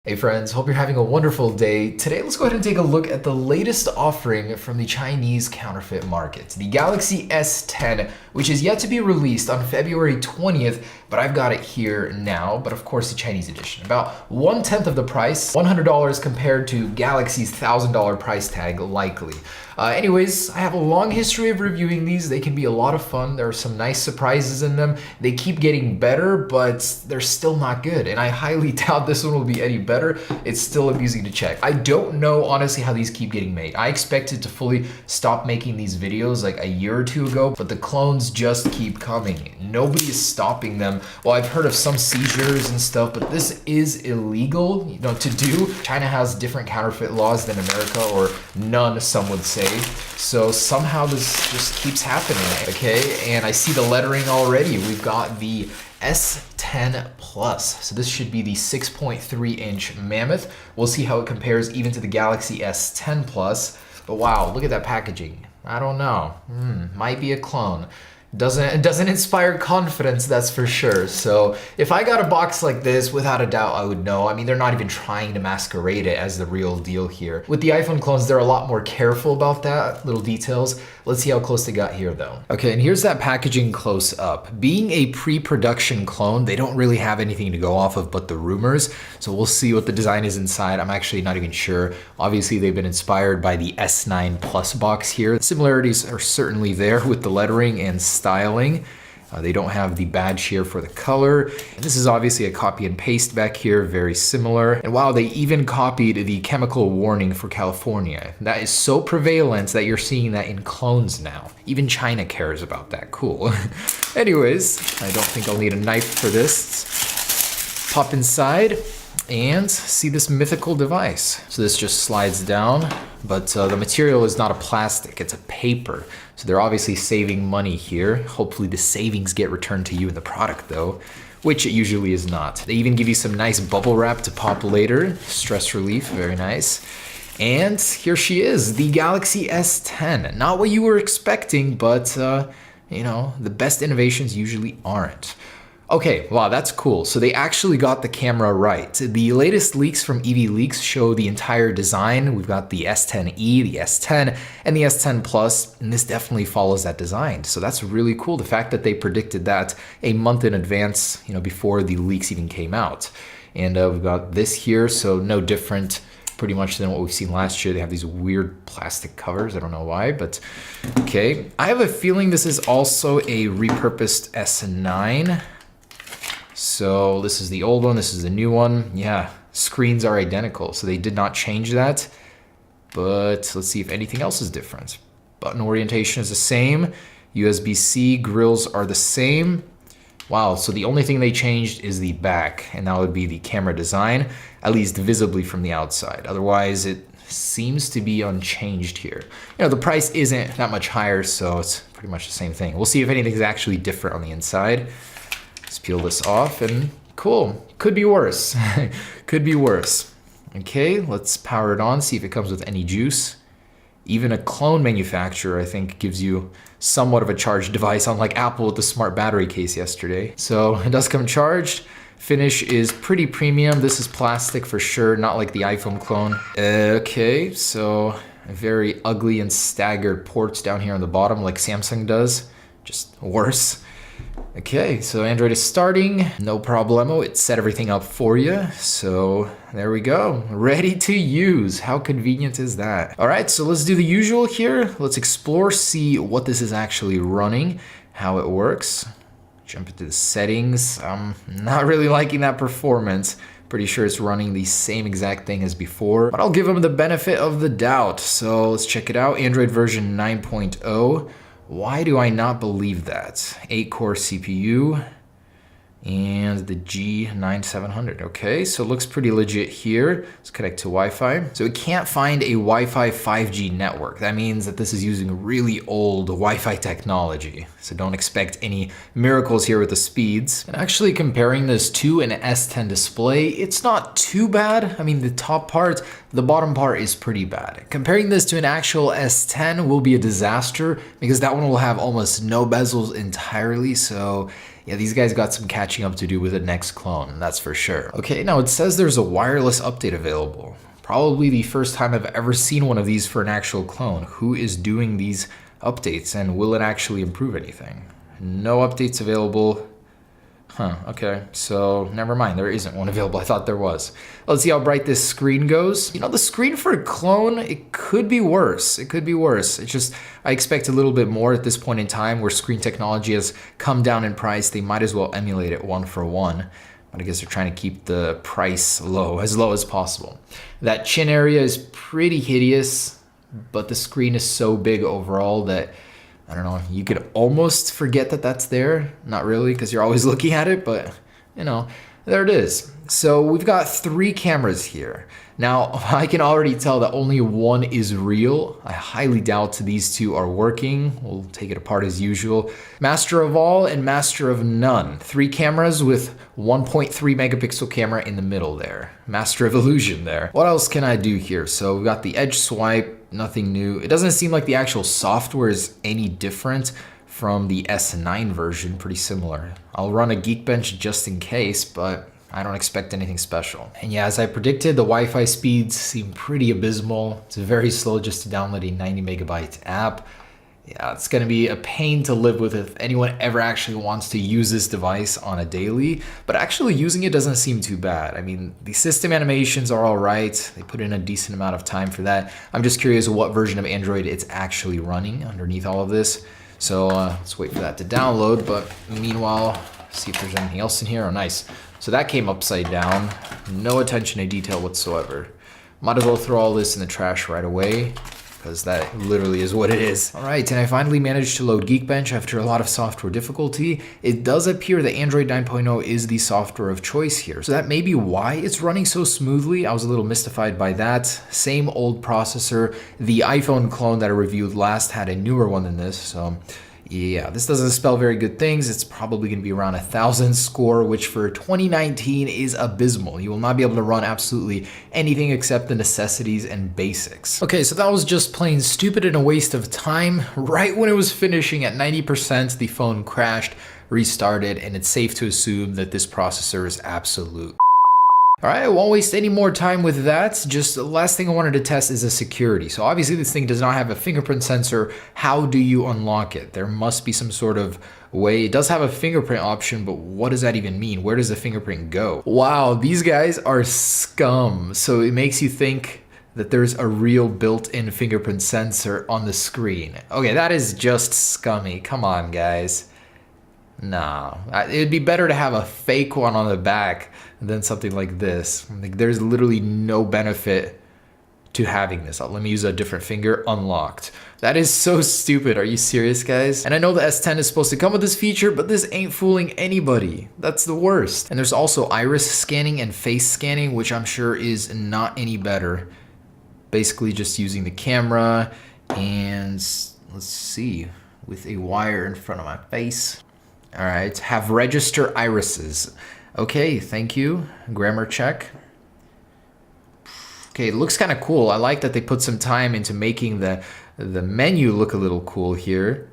Hey friends, hope you're having a wonderful day. Today, let's go ahead and take a look at the latest offering from the Chinese counterfeit market, the Galaxy S10, which is yet to be released on February 20th, but I've got it here now, but of course the Chinese edition. About 1/10 of the price, $100 compared to Galaxy's $1,000 price tag likely. Anyways, I have a long history of reviewing these. They can be a lot of fun. There are some nice surprises in them. They keep getting better, but they're still not good. And I highly doubt this one will be any better. It's still amusing to check. I don't know, honestly, how these keep getting made. I expected to fully stop making these videos like a year or two ago, but the clones just keep coming. Nobody is stopping them. Well, I've heard of some seizures and stuff, but this is illegal, to do. China has different counterfeit laws than America, or none, some would say. So somehow this just keeps happening, okay? And I see the lettering already. We've got the S10 Plus. So this should be the 6.3-inch Mammoth. We'll see how it compares even to the Galaxy S10 Plus. But wow, look at that packaging. I don't know. Might be a clone. Doesn't inspire confidence, that's for sure. So if I got a box like this, without a doubt, I would know. I mean, they're not even trying to masquerade it as the real deal here. With the iPhone clones, they're a lot more careful about that, little details. Let's see how close they got here though. Okay, and here's that packaging close up. Being a pre-production clone, they don't really have anything to go off of but the rumors. So we'll see what the design is inside. I'm actually not even sure. Obviously, they've been inspired by the S9 Plus box here. The similarities are certainly there with the lettering and styling. They don't have the badge here for the color. And this is obviously a copy and paste back here, very similar. And wow, they even copied the chemical warning for California. That is so prevalent that you're seeing that in clones now. Even China cares about that, cool. Anyways, I don't think I'll need a knife for this. Let's pop inside and see this mythical device. So this just slides down, but the material is not a plastic, it's a paper. So they're obviously saving money here. Hopefully the savings get returned to you in the product though, which it usually is not. They even give you some nice bubble wrap to pop later. Stress relief, very nice. And here she is, the Galaxy S10. Not what you were expecting, but the best innovations usually aren't. Okay, wow, that's cool. So they actually got the camera right. The latest leaks from EV Leaks show the entire design. We've got the S10e, the S10, and the S10 Plus, and this definitely follows that design. So that's really cool. The fact that they predicted that a month in advance, before the leaks even came out. And we've got this here, so no different pretty much than what we've seen last year. They have these weird plastic covers. I don't know why, but okay. I have a feeling this is also a repurposed S9. So this is the old one, this is the new one. Yeah, screens are identical, so they did not change that. But let's see if anything else is different. Button orientation is the same. USB-C grills are the same. Wow, so the only thing they changed is the back, and that would be the camera design, at least visibly from the outside. Otherwise, it seems to be unchanged here. The price isn't that much higher, so it's pretty much the same thing. We'll see if anything's actually different on the inside. Let's peel this off and cool. Could be worse. Could be worse. Okay, let's power it on, see if it comes with any juice. Even a clone manufacturer, I think, gives you somewhat of a charged device, unlike Apple with the smart battery case yesterday. So it does come charged. Finish is pretty premium. This is plastic for sure, not like the iPhone clone. Okay, so very ugly and staggered ports down here on the bottom like Samsung does, just worse. Okay, so Android is starting, no problemo. It set everything up for you. So there we go, ready to use. How convenient is that? All right, so let's do the usual here. Let's explore, see what this is actually running, how it works. Jump into the settings. I'm not really liking that performance. Pretty sure it's running the same exact thing as before, but I'll give them the benefit of the doubt. So let's check it out. Android version 9.0. Why do I not believe that? 8-core CPU and the G9700. Okay, so it looks pretty legit here. Let's connect to Wi-Fi. So it can't find a Wi-Fi 5G network. That means that this is using really old Wi-Fi technology. So don't expect any miracles here with the speeds. And actually comparing this to an S10 display, it's not too bad. I mean, the top part, the bottom part is pretty bad. Comparing this to an actual S10 will be a disaster because that one will have almost no bezels entirely. So Yeah, these guys got some catching up to do with the next clone, that's for sure. Okay, now it says there's a wireless update available. Probably the first time I've ever seen one of these for an actual clone. Who is doing these updates, and will it actually improve anything? No updates available. Huh, okay, so never mind, there isn't one available. I thought there was. Let's see how bright this screen goes. You know, the screen for a clone, it could be worse. It could be worse. It's just, I expect a little bit more at this point in time where screen technology has come down in price. They might as well emulate it one for one. But I guess they're trying to keep the price low as possible. That chin area is pretty hideous, but the screen is so big overall that I don't know, you could almost forget that that's there. Not really, because you're always looking at it, but you know, there it is. So we've got 3 cameras here. Now, I can already tell that only one is real. I highly doubt these 2 are working. We'll take it apart as usual. Master of all and master of none. 3 cameras with 1.3 megapixel camera in the middle there. Master of illusion there. What else can I do here? So we've got the edge swipe. Nothing new. It doesn't seem like the actual software is any different from the S9 version, pretty similar. I'll run a Geekbench just in case, but I don't expect anything special. And yeah, as I predicted, the Wi-Fi speeds seem pretty abysmal. It's very slow just to download a 90 megabyte app. Yeah, it's gonna be a pain to live with if anyone ever actually wants to use this device on a daily, but actually using it doesn't seem too bad. I mean, the system animations are all right. They put in a decent amount of time for that. I'm just curious what version of Android it's actually running underneath all of this. So let's wait for that to download, but meanwhile, see if there's anything else in here. Oh, nice. So that came upside down. No attention to detail whatsoever. Might as well throw all this in the trash right away, because that literally is what it is. All right, and I finally managed to load Geekbench after a lot of software difficulty. It does appear that Android 9.0 is the software of choice here. So that may be why it's running so smoothly. I was a little mystified by that. Same old processor. The iPhone clone that I reviewed last had a newer one than this, so yeah, this doesn't spell very good things. It's probably going to be around 1,000 score, which for 2019 is abysmal. You will not be able to run absolutely anything except the necessities and basics. Okay, so that was just plain stupid and a waste of time. Right when it was finishing at 90%, the phone crashed, restarted, and it's safe to assume that this processor is absolute. All right, I won't waste any more time with that. Just the last thing I wanted to test is a security. So obviously this thing does not have a fingerprint sensor. How do you unlock it? There must be some sort of way. It does have a fingerprint option, but what does that even mean? Where does the fingerprint go? Wow, these guys are scum. So it makes you think that there's a real built-in fingerprint sensor on the screen. Okay, that is just scummy. Come on, guys. Nah, it'd be better to have a fake one on the back than something like this. Like, there's literally no benefit to having this. Let me use a different finger. Unlocked. That is so stupid. Are you serious, guys? And I know the S10 is supposed to come with this feature, but this ain't fooling anybody. That's the worst. And there's also iris scanning and face scanning, which I'm sure is not any better. Basically just using the camera and let's see, with a wire in front of my face. All right, have register irises. Okay, thank you. Grammar check. Okay, it looks kind of cool. I like that they put some time into making the menu look a little cool here.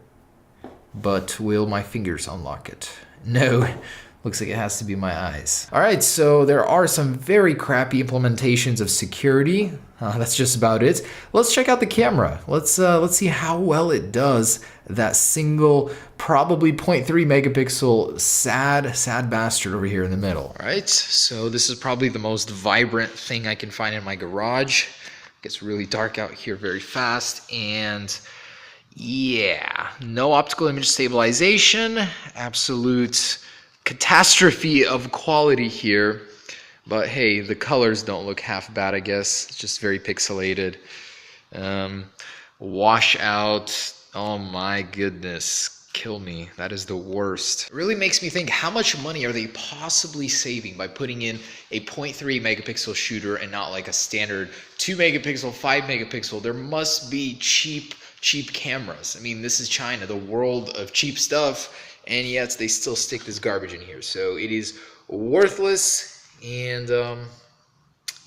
But will my fingers unlock it? No. Looks like it has to be my eyes. All right, so there are some very crappy implementations of security. That's just about it. Let's check out the camera. Let's see how well it does that single, probably 0.3 megapixel, sad bastard over here in the middle. All right, so this is probably the most vibrant thing I can find in my garage. It gets really dark out here very fast, and yeah, no optical image stabilization, absolute catastrophe of quality here. But hey, the colors don't look half bad, I guess. It's just very pixelated. Wash out. Oh my goodness. Kill me. That is the worst. It really makes me think, how much money are they possibly saving by putting in a 0.3 megapixel shooter and not like a standard 2 megapixel, 5 megapixel? There must be cheap cameras. I mean, this is China, the world of cheap stuff, and yet they still stick this garbage in here. So it is worthless. And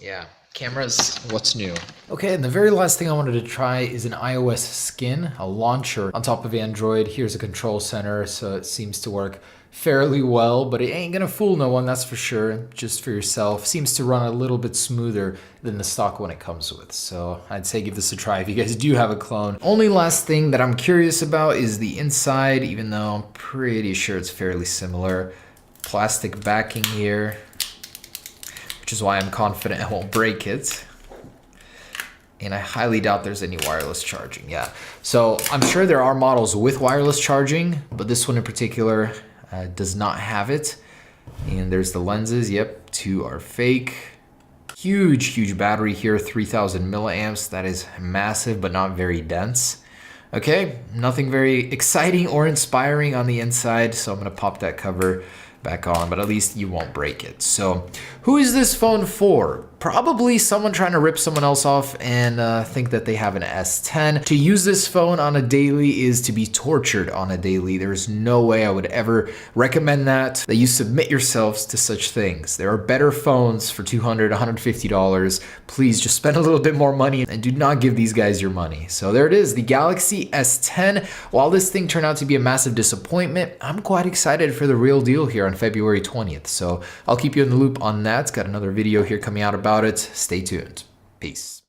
yeah, cameras, what's new? Okay, and the very last thing I wanted to try is an iOS skin, a launcher on top of Android. Here's a control center, so it seems to work fairly well, but it ain't gonna fool no one, that's for sure. Just for yourself. Seems to run a little bit smoother than the stock one it comes with. So I'd say give this a try if you guys do have a clone. Only last thing that I'm curious about is the inside, even though I'm pretty sure it's fairly similar. Plastic backing here, which is why I'm confident I won't break it. And I highly doubt there's any wireless charging, yeah. So I'm sure there are models with wireless charging, but this one in particular does not have it. And there's the lenses, yep, 2 are fake. Huge battery here, 3000 milliamps. That is massive, but not very dense. Okay, nothing very exciting or inspiring on the inside, so I'm gonna pop that cover back on, but at least you won't break it. So who is this phone for? Probably someone trying to rip someone else off and think that they have an S10. To use this phone on a daily is to be tortured on a daily. There's no way I would ever recommend that you submit yourselves to such things. There are better phones for $200, $150. Please just spend a little bit more money and do not give these guys your money. So there it is, the Galaxy S10. While this thing turned out to be a massive disappointment, I'm quite excited for the real deal here on February 20th. So I'll keep you in the loop on that. Got another video here coming out about it. Stay tuned. Peace.